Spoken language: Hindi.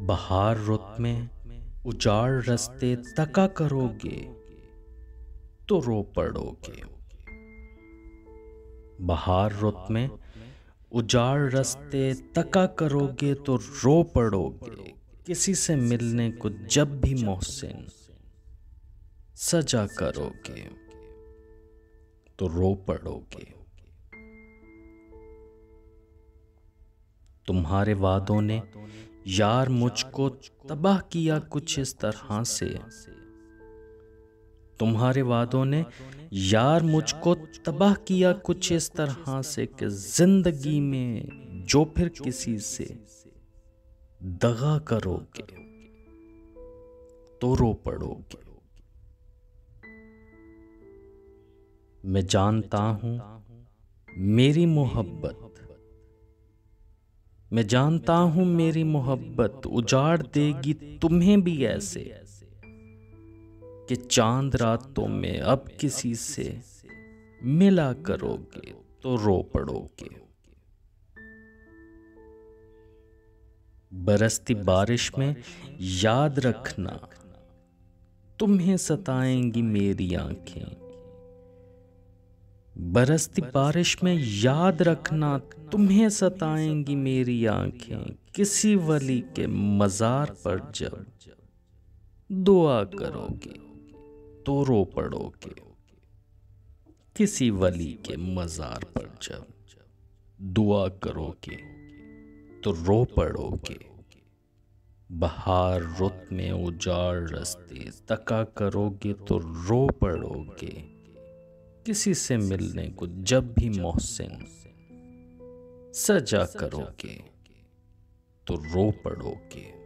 बहार रुत में उजाड़ रस्ते तका करोगे तो रो पड़ोगे। बहार रुत में उजाड़ रस्ते तका करोगे तो रो पड़ोगे। किसी से मिलने को जब भी मोहसिन सजा करोगे तो रो पड़ोगे। तुम्हारे वादों ने यार मुझको तबाह किया कुछ इस तरह से। तुम्हारे वादों ने यार मुझको तबाह किया कुछ इस तरह से कि जिंदगी में जो फिर किसी से दगा करोगे तो रो पड़ोगे। मैं जानता हूं मेरी मोहब्बत, मैं जानता हूं मेरी मोहब्बत उजाड़ देगी तुम्हें भी ऐसे कि चांद रातों में अब किसी से मिला करोगे तो रो पड़ोगे। बरसती बारिश में याद रखना तुम्हें सताएंगी मेरी आंखें। बरसती बारिश में याद रखना तुम्हें सताएंगी मेरी आंखें। किसी वली के मजार पर जब दुआ करोगे तो रो पड़ोगे। किसी वली के मजार पर जब दुआ करोगे तो रो पड़ोगे। बहार रुत में उजाड़ रस्ते तका करोगे तो रो पड़ोगे। किसी से मिलने को जब भी मोहसिन सजा करोगे तो रो पड़ोगे।